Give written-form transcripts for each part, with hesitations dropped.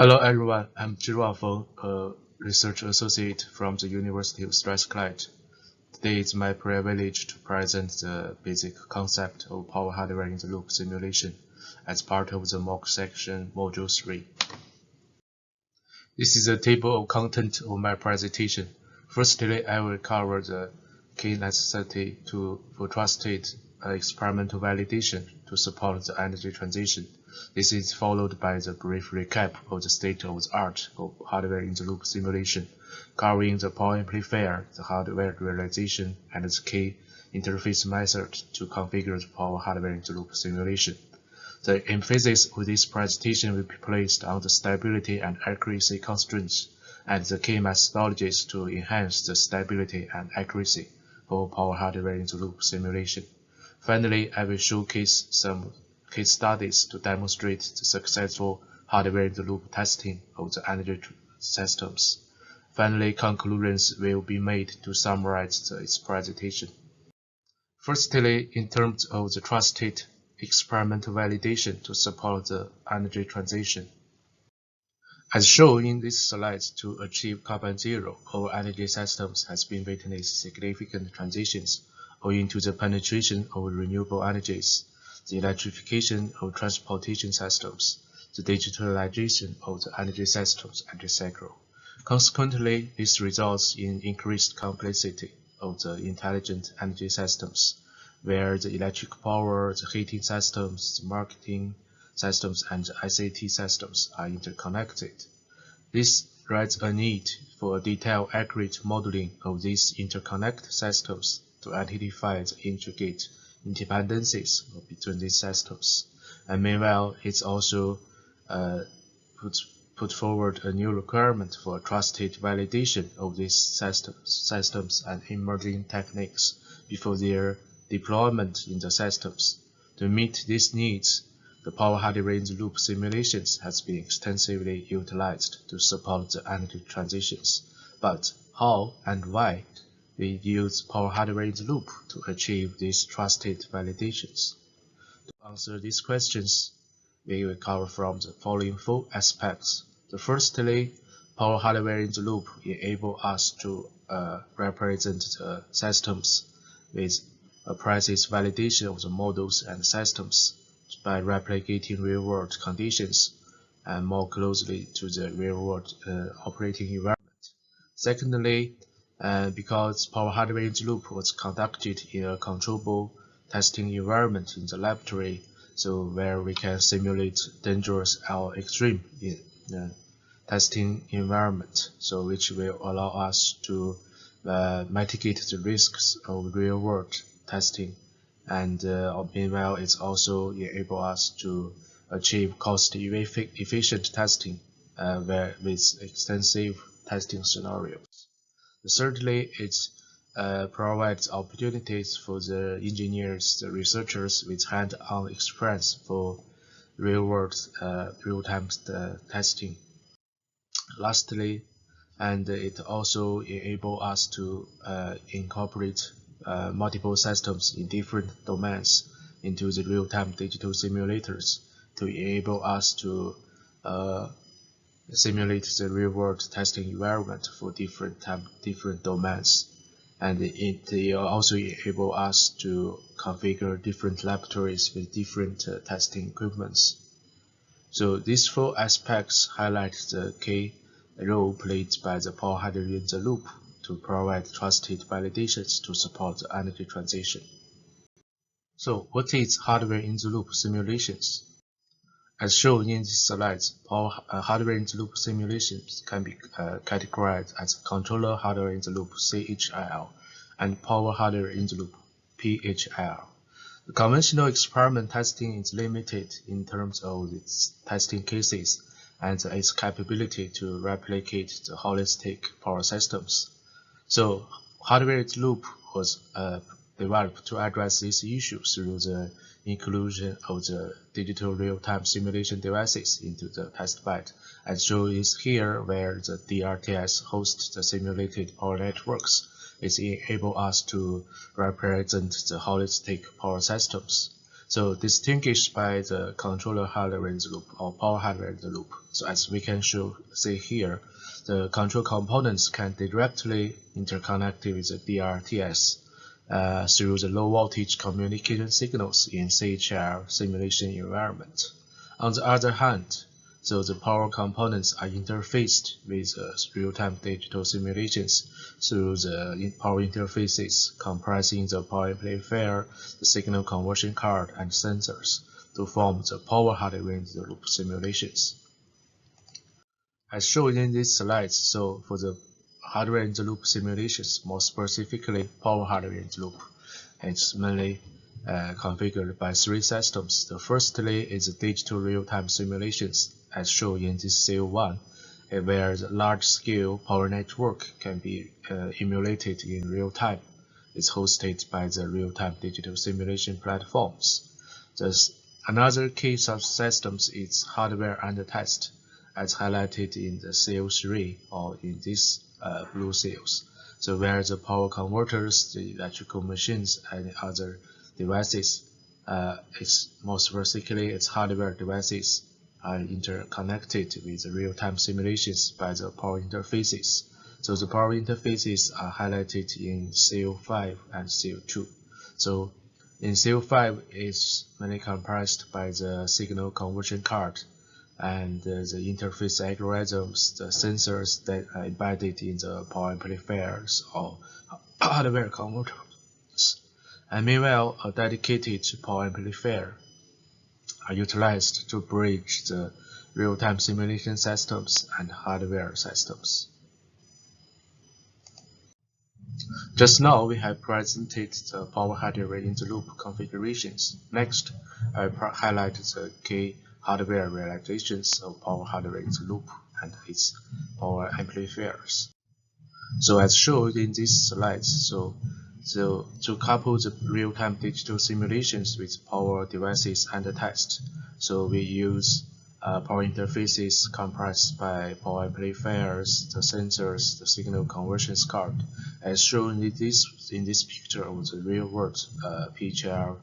Hello everyone, I'm Zhiwang Feng, a research associate from the University of Strathclyde. Today it's my privilege to present the basic concept of power hardware in the loop simulation as part of the MOOC section Module 3. This is a table of content of my presentation. Firstly, I will cover the key necessity for trusted experimental validation to support the energy transition. This is followed by the brief recap of the state of the art of hardware in the loop simulation, covering the power amplifier, the hardware realization, and the key interface method to configure the power hardware in the loop simulation. The emphasis of this presentation will be placed on the stability and accuracy constraints and the key methodologies to enhance the stability and accuracy for power hardware in the loop simulation. Finally, I will showcase some case studies to demonstrate the successful hardware in the loop testing of the energy systems. Finally, conclusions will be made to summarize this presentation. Firstly, in terms of the trusted experimental validation to support the energy transition. As shown in this slide, to achieve carbon zero, our energy systems has been witnessing significant transitions owing to the penetration of renewable energies, the electrification of transportation systems, the digitalization of the energy systems, etc. Consequently, this results in increased complexity of the intelligent energy systems, where the electric power, the heating systems, the marketing systems, and the ICT systems are interconnected. This raises a need for detailed, accurate modeling of these interconnected systems to identify the intricate interdependencies between these systems. And meanwhile, it's also put forward a new requirement for trusted validation of these systems and emerging techniques before their deployment in the systems. To meet these needs, the power hardware in the loop simulations has been extensively utilized to support the energy transitions. But how and why we use power hardware in the loop to achieve these trusted validations? To answer these questions, we will cover from the following four aspects. Firstly, power hardware in the loop enable us to represent the systems with a precise validation of the models and systems by replicating real-world conditions and more closely to the real-world operating environment. Secondly, because power hardware in the loop was conducted in a controllable testing environment in the laboratory, so where we can simulate dangerous or extreme testing environment, so which will allow us to mitigate the risks of real-world testing, and meanwhile it also enable us to achieve cost-efficient testing with extensive testing scenarios. Thirdly, it provides opportunities for the engineers, the researchers with hand-on experience for real-world real-time testing. Lastly, and it also enables us to incorporate multiple systems in different domains into the real-time digital simulators to enable us to simulate the real-world testing environment for different domains, and it also enable us to configure different laboratories with different testing equipments. So these four aspects highlight the key role played by the power hardware in the loop to provide trusted validations to support the energy transition. So what is hardware in the loop simulations? As shown in this slide, hardware in the loop simulations can be categorized as controller hardware in the loop (CHIL) and power hardware in the loop (PHIL). The conventional experiment testing is limited in terms of its testing cases and its capability to replicate the holistic power systems. So, hardware in the loop was developed to address these issues through the inclusion of the digital real-time simulation devices into the test bed, as shown is here, where the RTS hosts the simulated power networks. It enables us to represent the holistic power systems. So distinguished by the controller hardware in the loop or power hardware in the loop. So as we can see here, the control components can directly interconnect with the DRTS through the low voltage communication signals in CHIL simulation environment. On the other hand, so the power components are interfaced with real-time digital simulations through the power interfaces comprising the power amplifier, the signal conversion card, and sensors to form the power hardware in the loop simulations. As shown in these slides, so for the hardware in the loop simulations, more specifically power hardware in the loop, it's mainly configured by three systems. The firstly is the digital real-time simulations, as shown in this CO1, where the large-scale power network can be emulated in real time. It's hosted by the real-time digital simulation platforms. Another key subsystems is hardware under test, as highlighted in the CO3 or in this blue cells. So where the power converters, the electrical machines, and other devices, more specifically, its hardware devices are interconnected with the real-time simulations by the power interfaces. So the power interfaces are highlighted in CO5 and CO2. So in CO5, it's mainly comprised by the signal conversion card and the interface algorithms, the sensors that are embedded in the power amplifiers or hardware converters. And meanwhile, a dedicated power amplifier are utilized to bridge the real-time simulation systems and hardware systems. Just now, we have presented the power hardware in the loop configurations. Next, I highlight the key hardware realizations of power hardware in the loop and its power amplifiers. So as shown in these slides, so to couple the real-time digital simulations with power devices under test, so we use power interfaces comprised by power amplifiers, the sensors, the signal conversion card, as shown in this picture of the real-world PHL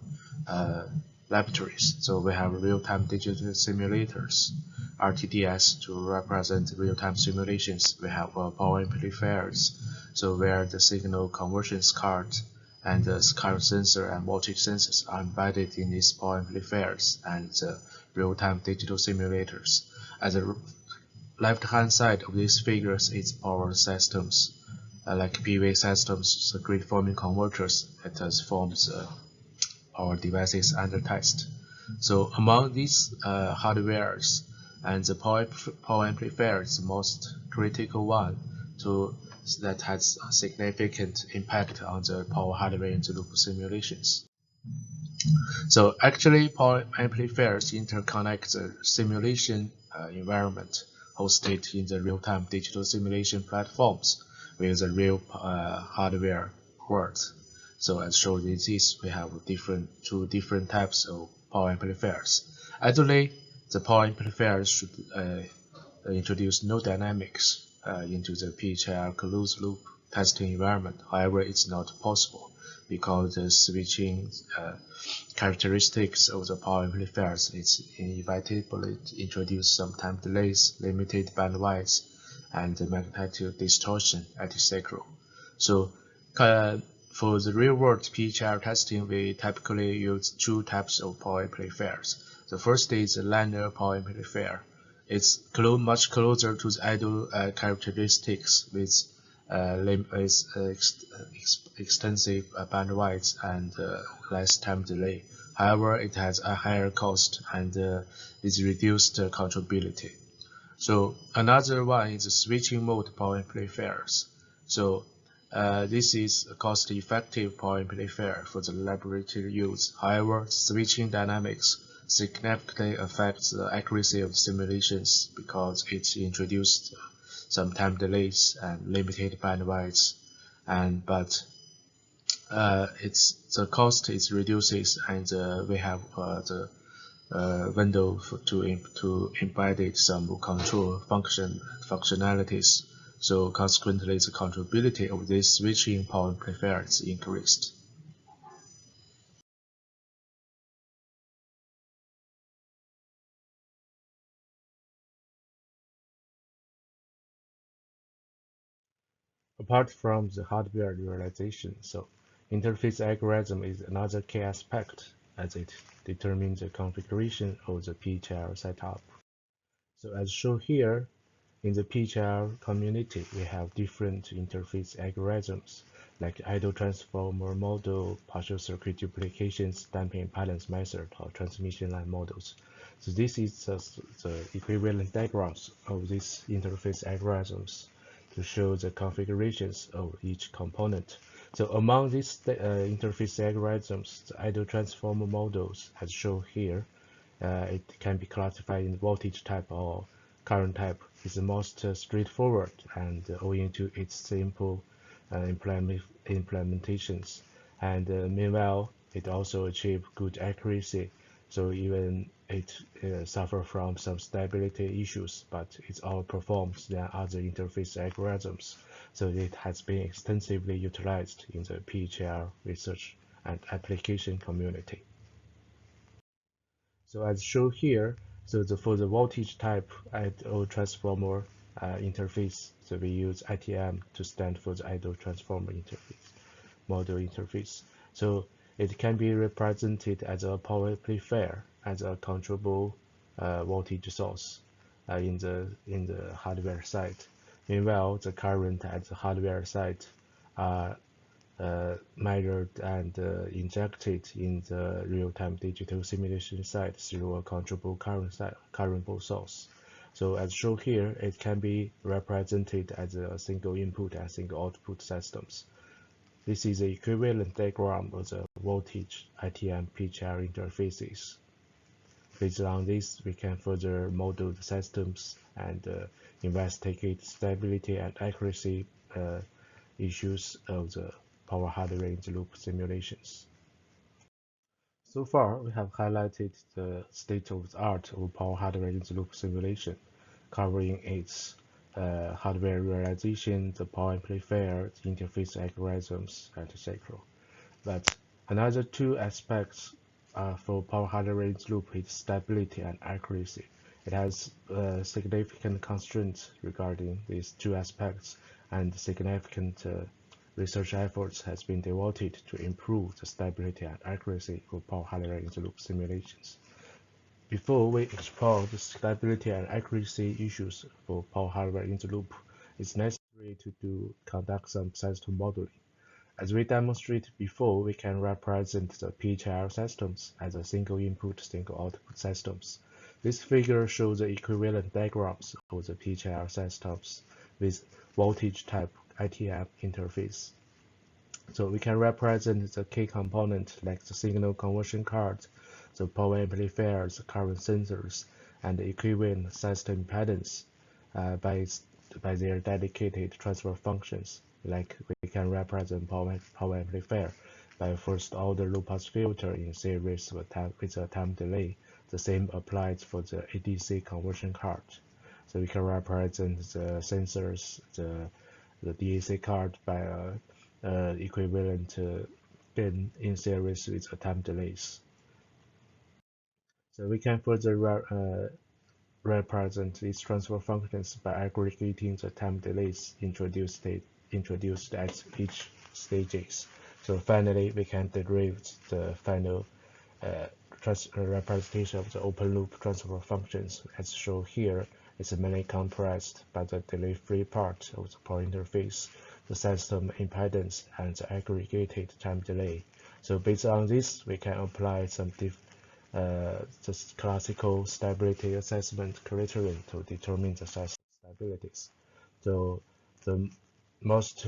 laboratories. So we have real-time digital simulators, RTDS, to represent real-time simulations. We have power amplifiers, so where the signal conversion card and the current sensor and voltage sensors are embedded in these power amplifiers and the real-time digital simulators. At the left-hand side of these figures is power systems, like PV systems, the grid forming converters that forms our devices under test. So among these hardwares and the power amplifier is the most critical one that has a significant impact on the power hardware in the loop simulations. So actually, power amplifiers interconnect the simulation environment hosted in the real-time digital simulation platforms with the real hardware world. So as shown in this, we have two different types of power amplifiers. Actually, the power amplifiers should introduce no dynamics into the PHL closed loop testing environment. However, it's not possible because the switching characteristics of the power amplifiers is inevitably introduce some time delays, limited bandwidth, and magnetic distortion at the cycle. So for the real-world PHL testing, we typically use two types of power amplifiers. The first is a linear power amplifier. It's much closer to the ideal characteristics with extensive bandwidth and less time delay. However, it has a higher cost and is reduced controllability. So another one is the switching mode power amplifiers. So this is a cost-effective power amplifier for the laboratory use. However, switching dynamics significantly affects the accuracy of simulations because it introduced some time delays and limited bandwidth, but the cost is reduces, and we have the window to embed some control functionalities. So consequently, the controllability of this switching power amplifier is increased. Apart from the hardware realization, so interface algorithm is another key aspect as it determines the configuration of the PHL setup. So as shown here, in the PHL community, we have different interface algorithms like idle transformer model, partial circuit duplications, damping impedance method, or transmission line models. So this is the equivalent diagrams of these interface algorithms to show the configurations of each component. So among these interface algorithms, the idle transformer models, as shown here, it can be classified in voltage type or current type. Is the most straightforward, and owing to its simple implementations. And meanwhile, it also achieves good accuracy. So even it suffers from some stability issues, but it outperforms than other interface algorithms. So it has been extensively utilized in the PHL research and application community. So as shown here, for the voltage type idle transformer interface, so we use ITM to stand for the idle transformer interface model interface. So it can be represented as a power amplifier as a controllable voltage source in the hardware side. Meanwhile, the current at the hardware side are measured and injected in the real-time digital simulation side through a controllable current source. So as shown here, it can be represented as a single input and single output systems. This is the equivalent diagram of the voltage ITM PHL interfaces. Based on this, we can further model the systems and investigate stability and accuracy issues of the power hardware in the loop simulations. So far, we have highlighted the state of the art of power hardware in the loop simulation, covering its hardware realization, the power amplifier, the interface algorithms, etc. But another two aspects for power hardware in the loop is stability and accuracy. It has significant constraints regarding these two aspects, and significant research efforts has been devoted to improve the stability and accuracy of power hardware in the loop simulations. Before we explore the stability and accuracy issues for power hardware in the loop, it's necessary to conduct some system modeling. As we demonstrated before, we can represent the PHL systems as a single input, single output systems. This figure shows the equivalent diagrams of the PHL systems with voltage type ITM interface. So we can represent the key component like the signal conversion card, the power amplifiers, current sensors, and the equivalent system impedance by their dedicated transfer functions. Like we can represent power amplifier by a first-order low-pass filter in series with a time delay. The same applies for the ADC conversion card. So we can represent the sensors, the DAC card by a equivalent bin in series with a time delays. So we can further represent these transfer functions by aggregating the time delays introduced at each stages. So finally, we can derive the final representation of the open loop transfer functions as shown here. Is mainly comprised by the delay-free part of the power interface, the system impedance, and the aggregated time delay. So based on this, we can apply some just classical stability assessment criteria to determine the system stabilities. So the most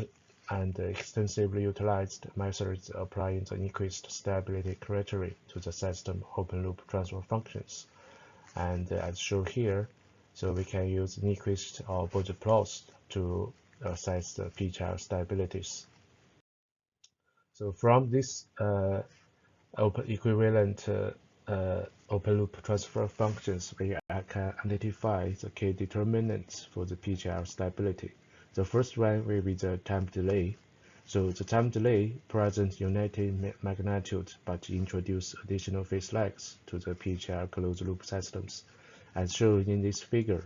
and extensively utilized methods applying the increased stability criteria to the system open loop transfer functions. And as shown here, so we can use Nyquist or budget plots to assess the PHL stabilities. So from this equivalent open loop transfer functions, we can identify the key determinants for the PHL stability. The first one will be the time delay. So the time delay presents united magnitude but introduce additional phase lags to the PHL closed loop systems, as shown in this figure.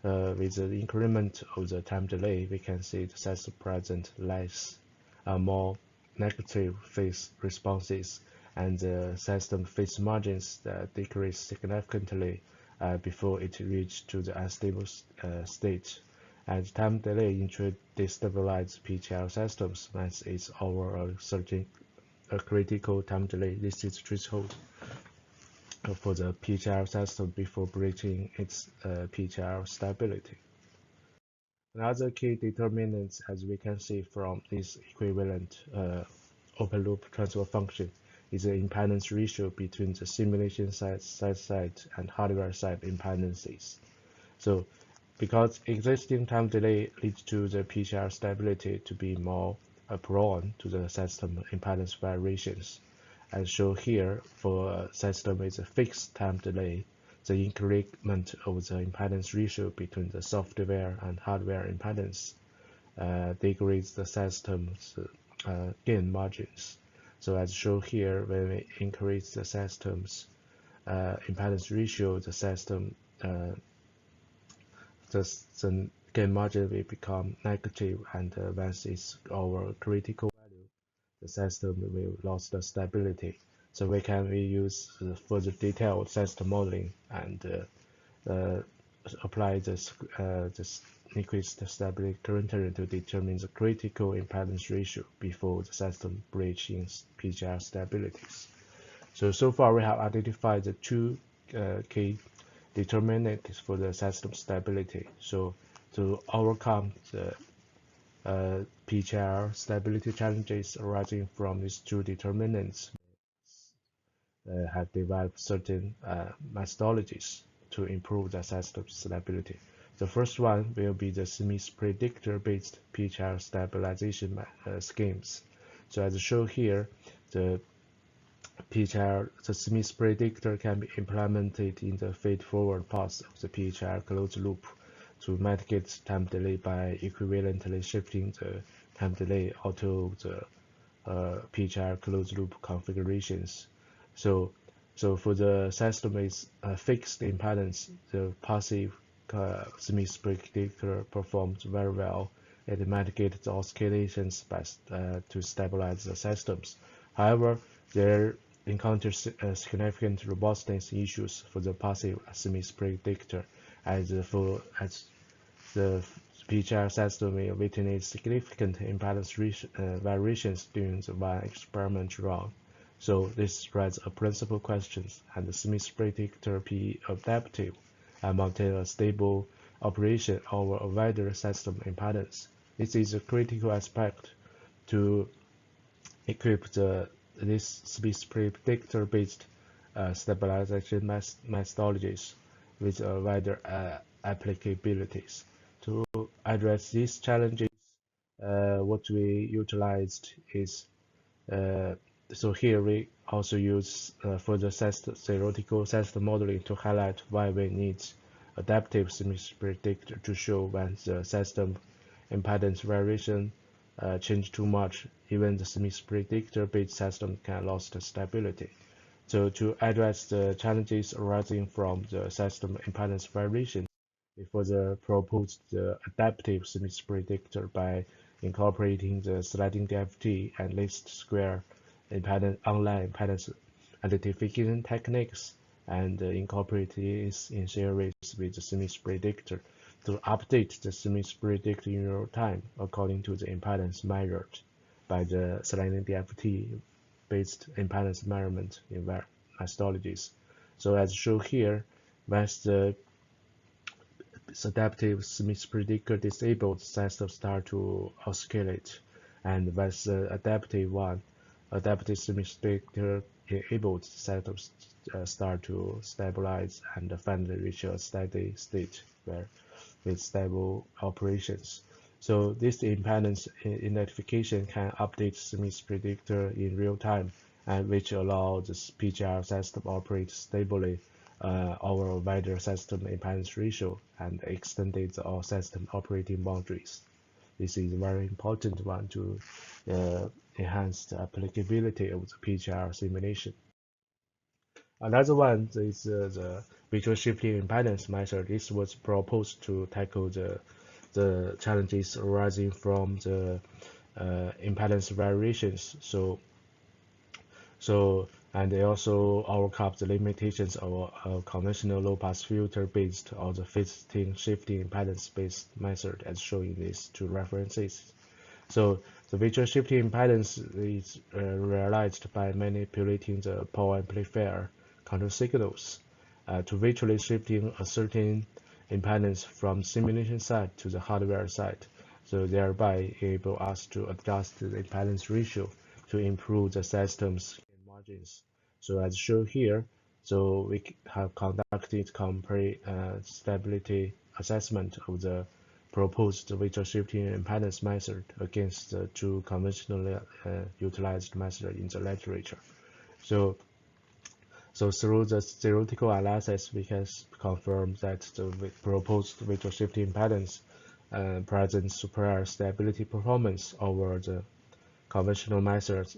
With the increment of the time delay, we can see the system present less more negative phase responses, and the system phase margins decrease significantly before it reaches to the unstable state. And time delay destabilizes PTL systems when it's over a critical time delay. This is threshold for the PTL system before breaching its PTL stability. Another key determinant, as we can see from this equivalent open loop transfer function, is the impedance ratio between the simulation side and hardware side impedances. So, because existing time delay leads to the PTL stability to be more prone to the system impedance variations. As shown here, for a system with a fixed time delay, the increment of the impedance ratio between the software and hardware impedance degrades the system's gain margins. So as shown here, when we increase the system's impedance ratio, the gain margin will become negative, and once it's over critical value, the system will lose the stability. So we can use further detailed system modeling and apply this increased stability currently to determine the critical impedance ratio before the system breaches PGR stabilities. So far we have identified the two key determinants for the system stability. So to overcome the PGR stability challenges arising from these two determinants, have developed certain methodologies to improve the system stability. The first one will be the Smith predictor-based PHR stabilization schemes. So as shown here, the Smith predictor can be implemented in the feed-forward path of the PHR closed loop to mitigate time delay by equivalently shifting the time delay out of the PHR closed loop configurations. So for the system with fixed impedance, the passive Smith predictor performs very well. It mitigates the oscillations to stabilize the systems. However, there encounters significant robustness issues for the passive Smith predictor, as the PHR system will witness significant impedance variations during the one experiment run. So this raises a principal question, and the Smith predictor be adaptive and maintain a stable operation over a wider system impedance. This is a critical aspect to equip this Smith predictor-based stabilization methodologies with wider applicabilities. To address these challenges, what we utilized is so here we also use further theoretical system modeling to highlight why we need adaptive Smith predictor to show when the system impedance variation change too much, even the Smith predictor-based system can lose the stability. So to address the challenges arising from the system impedance variation, we further proposed the adaptive Smith predictor by incorporating the sliding DFT and least square online impedance identification techniques, and incorporate this in series with the Smith predictor to update the Smith predictor in real time according to the impedance measured by the sliding DFT based impedance measurement methodologies. So as shown here, once the adaptive Smith predictor disabled, systems start to oscillate, and once the adaptive Smith predictor enabled, systems start to stabilize and finally reach a steady state with stable operations. So this impedance identification can update Smith predictor in real time, and which allows the PGR system operate stably over a wider system impedance ratio and extended all system operating boundaries. This is a very important one to enhance the applicability of the PGR simulation. Another one is the visual shifting impedance method. This was proposed to tackle the challenges arising from the impedance variations. And they also overcome the limitations of a conventional low-pass filter based on the phase shifting impedance-based method, as shown in these two references. So the visual shifting impedance is realized by manipulating the power amplifier control signals to virtually shifting a certain impedance from simulation side to the hardware side. So thereby enable us to adjust the impedance ratio to improve the system's margins. So as shown here, so we have conducted stability assessment of the proposed visual shifting impedance method against the two conventionally utilized methods in the literature. So, through the theoretical analysis, we can confirm that the proposed visual shifting impedance presents superior stability performance over the conventional methods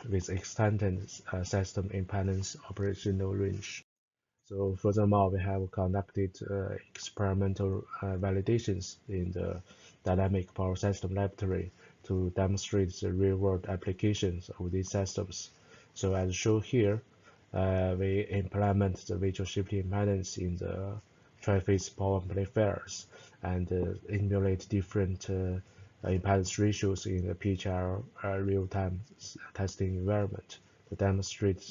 with extended system impedance operational range. So furthermore, we have conducted experimental validations in the dynamic power system laboratory to demonstrate the real-world applications of these systems. So as shown here, we implement the visual shifting impedance in the tri-phase power amplifiers and emulate different impedance ratios in the PHR real-time testing environment to demonstrate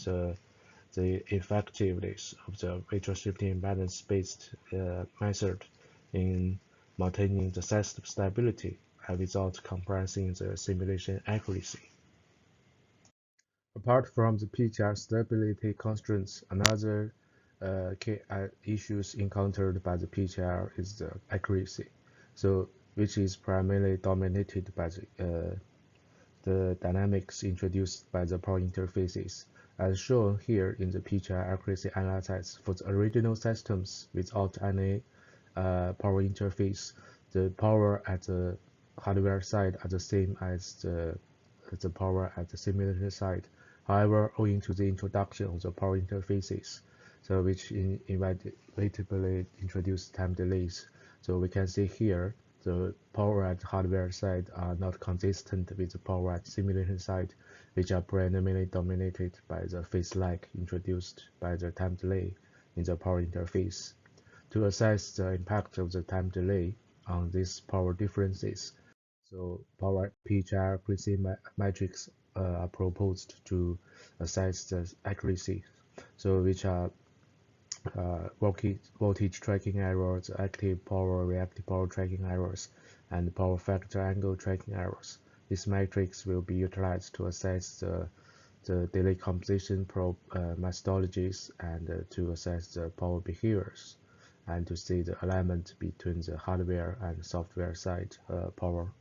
the effectiveness of the visual shifting impedance-based method in maintaining the system stability without compromising the simulation accuracy. Apart from the PHR stability constraints, another key issues encountered by the PHR is the accuracy, so which is primarily dominated by the dynamics introduced by the power interfaces, as shown here in the PHR accuracy analysis for the original systems without any power interface. The power at the hardware side are the same as the power at the simulation side. However, owing to the introduction of the power interfaces, so which inevitably introduce time delays. So we can see here the power at hardware side are not consistent with the power at simulation side, which are primarily dominated by the phase lag introduced by the time delay in the power interface. To assess the impact of the time delay on these power differences, so power PHR accuracy metrics are proposed to assess the accuracy, so which are voltage tracking errors, active power, reactive power tracking errors, and power factor angle tracking errors. These metrics will be utilized to assess the delay composition methodologies and to assess the power behaviors and to see the alignment between the hardware and software side power.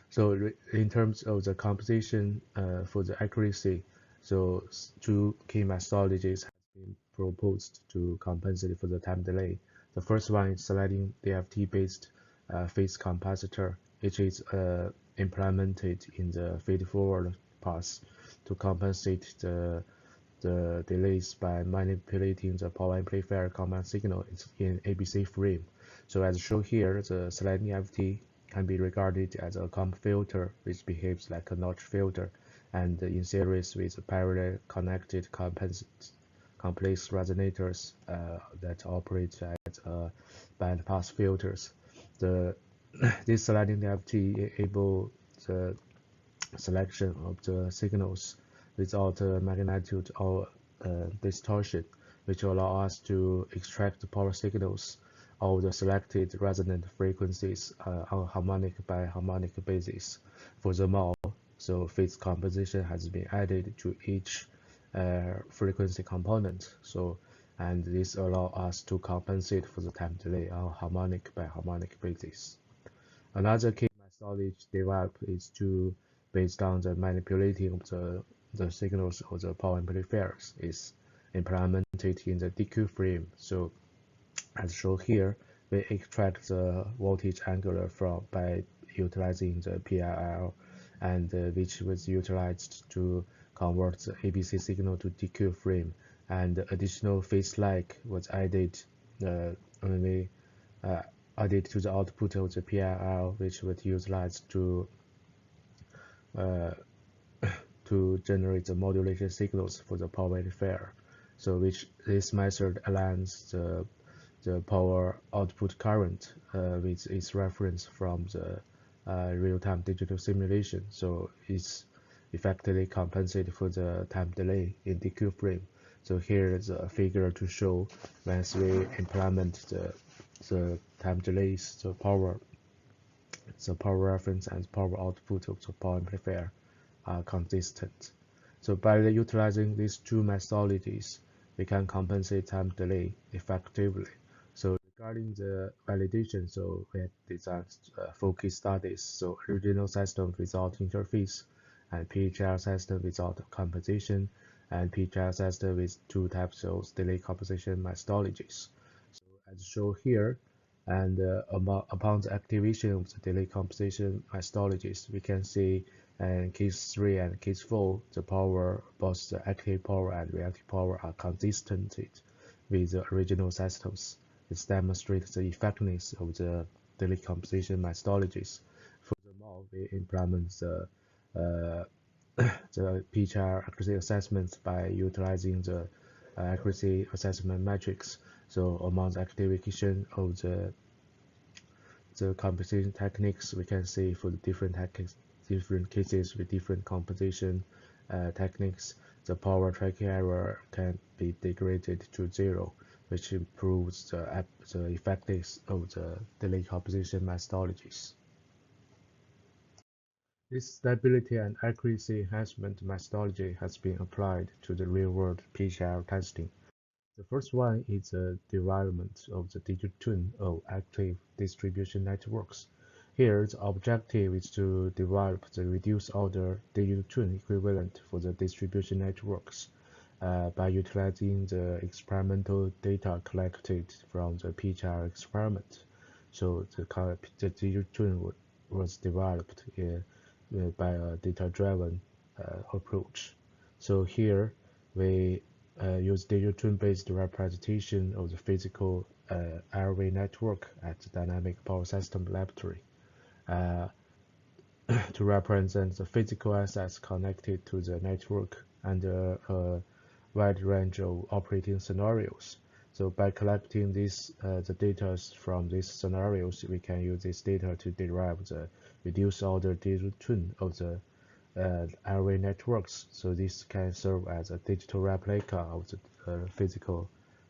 So in terms of the composition for the accuracy, so two key methodologies have been proposed to compensate for the time delay. The first one is sliding DFT-based phase capacitor, which is implemented in the feed-forward path to compensate the delays by manipulating the power amplifier command signal in ABC frame. So as shown here, the sliding FT can be regarded as a comp filter which behaves like a notch filter and in series with parallel connected complex resonators that operate as band pass filters. This sliding FT enable the selection of the signals without magnitude or distortion, which allow us to extract the power signals of the selected resonant frequencies on harmonic by harmonic basis. Furthermore, so phase composition has been added to each frequency component. And this allows us to compensate for the time delay on harmonic by harmonic basis. Another key methodology developed is based on the manipulating of the signals of the power amplifiers is implemented in the DQ frame. So as shown here, we extract the voltage angular by utilizing the PIL, and which was utilized to convert the ABC signal to DQ frame, and additional phase lag was added only added to the output of the PIL, which was utilized uh, to generate the modulation signals for the power amplifier. So which this method aligns the power output current with its reference from the real-time digital simulation. So it's effectively compensated for the time delay in DQ frame. So here is a figure to show once we implement the time delays, the power reference and power output of the power amplifier are consistent. So by utilizing these two methodologies, we can compensate time delay effectively. So regarding the validation, so we have designed focus studies, so original system without interface, and PHL system without compensation, and PHL system with two types of delay compensation methodologies. So as shown here, and upon the activation of the delay compensation methodologies, we can see in case 3 and case 4, the power, both the active power and reactive power are consistent with the original systems. This demonstrates the effectiveness of the delay compensation methodologies. Furthermore, we implement uh, the PHR accuracy assessments by utilizing the accuracy assessment metrics. So among the activation of the compensation techniques, we can see for the different cases with different compensation techniques, the power tracking error can be degraded to 0, which improves the effectiveness of the delay compensation methodologies. This stability and accuracy enhancement methodology has been applied to the real-world PHL testing. The first one is the development of the digital twin of active distribution networks. Here, the objective is to develop the reduced order digital twin equivalent for the distribution networks by utilizing the experimental data collected from the PHR experiment. So the digital twin was developed by a data-driven approach. So here we use digital twin-based representation of the physical airway network at the Dynamic Power System Laboratory to represent the physical assets connected to the network under a wide range of operating scenarios. So by collecting the data from these scenarios, we can use this data to derive the reduced order digital twin of the airway networks. So this can serve as a digital replica of the physical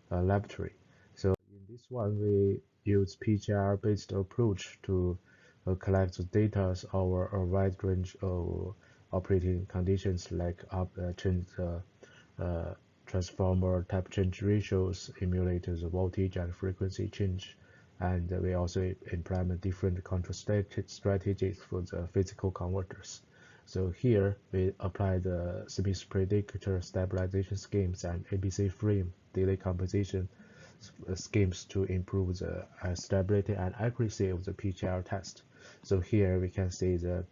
laboratory. So in this one, we use PGR-based approach to collect the data over a wide range of operating conditions like change transformer type change ratios, emulate the voltage and frequency change, and we also implement different control strategies for the physical converters. So here we apply the Smith predictor stabilization schemes and ABC frame delay compensation schemes to improve the stability and accuracy of the PGR test. So here we can see the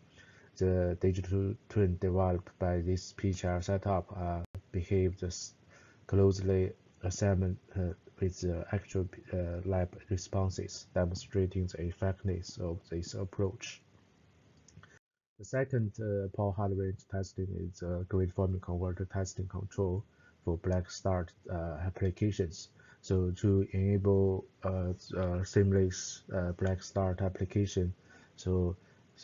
digital twin developed by this PGR setup behaved closely aligned with the actual lab responses, demonstrating the effectiveness of this approach. The second power hardware testing is grid forming converter testing control for black start applications. So to enable seamless black start application, so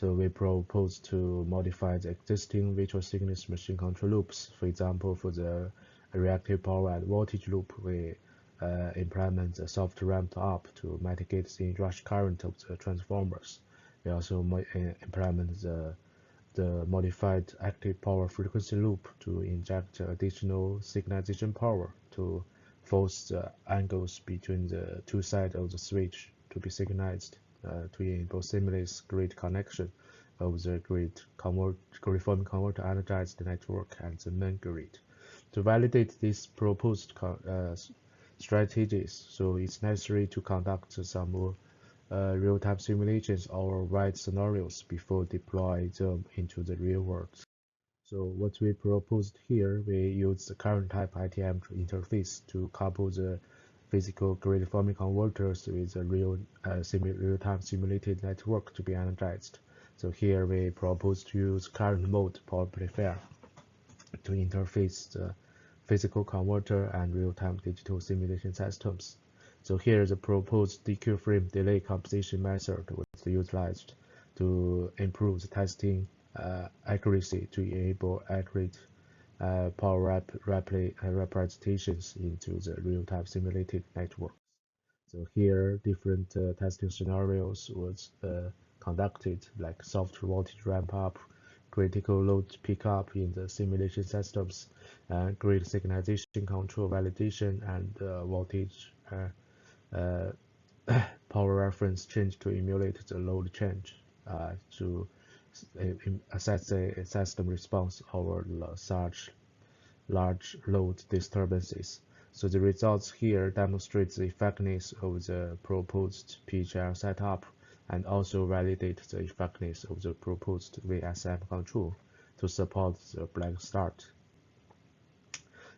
we propose to modify the existing virtual synchronous machine control loops. For example, for the reactive power and voltage loop, we implement the soft ramp up to mitigate the inrush current of the transformers. We also implement the modified active power frequency loop to inject additional synchronization power to force the angles between the two sides of the switch to be synchronized to enable seamless grid connection of the grid forming converter energized network and the main grid. To validate these proposed strategies, so it's necessary to conduct some real-time simulations or wide scenarios before deploy them into the real world. So what we proposed here, we use the current type ITM interface to couple the physical grid forming converters with a real-time simulated network to be energized. So here we propose to use current mode power amplifier to interface the physical converter and real-time digital simulation systems. So here the proposed DQ frame delay composition method was utilized to improve the testing accuracy to enable accurate power representations into the real-time simulated network. So here, different testing scenarios was conducted, like soft voltage ramp up, critical load pickup in the simulation systems, grid signalization control validation, and voltage uh, power reference change to emulate the load change to assess the system response over such large load disturbances. So the results here demonstrate the effectiveness of the proposed PHR setup and also validate the effectiveness of the proposed VSM control to support the black start.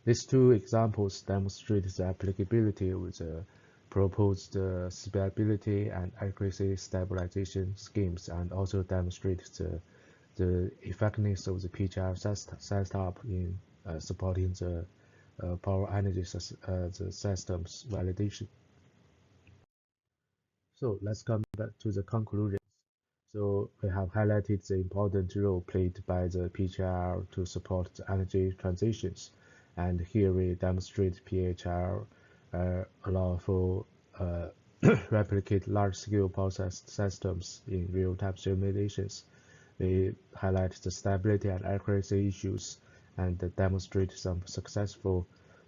These two examples demonstrate the applicability of the proposed stability and accuracy stabilization schemes and also demonstrate the effectiveness of the PHR setup in supporting the power energy the systems validation. So let's come back to the conclusion. So we have highlighted the important role played by the PHR to support the energy transitions. And here we demonstrate PHR allow for replicate large-scale process systems in real-time simulations. We highlight the stability and accuracy issues and demonstrate some successful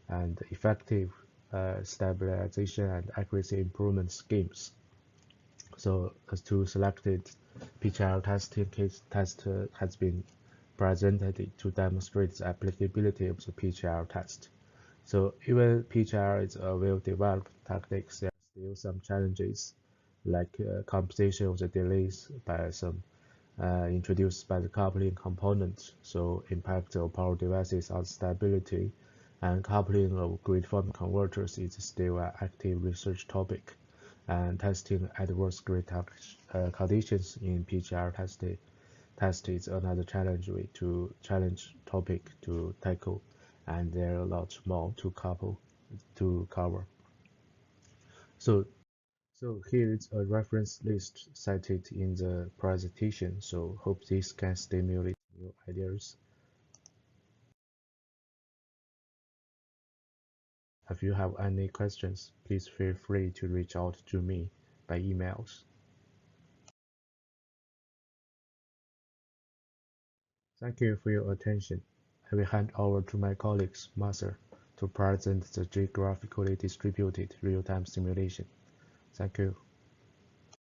and effective stabilization and accuracy improvement schemes. So as to selected PHR testing case test has been presented to demonstrate the applicability of the PHR test. So even PHR is a well-developed technique, there are still some challenges like compensation of the delays by some introduced by the coupling component, so impact of power devices on stability, and coupling of grid form converters is still an active research topic, and testing adverse grid conditions in PHR test is another challenge topic to tackle, and there are a lot more to cover. So here is a reference list cited in the presentation, so hope this can stimulate new ideas. If you have any questions, please feel free to reach out to me by emails. Thank you for your attention. I will hand over to my colleagues, Maser, to present the geographically distributed real-time simulation. Thank you.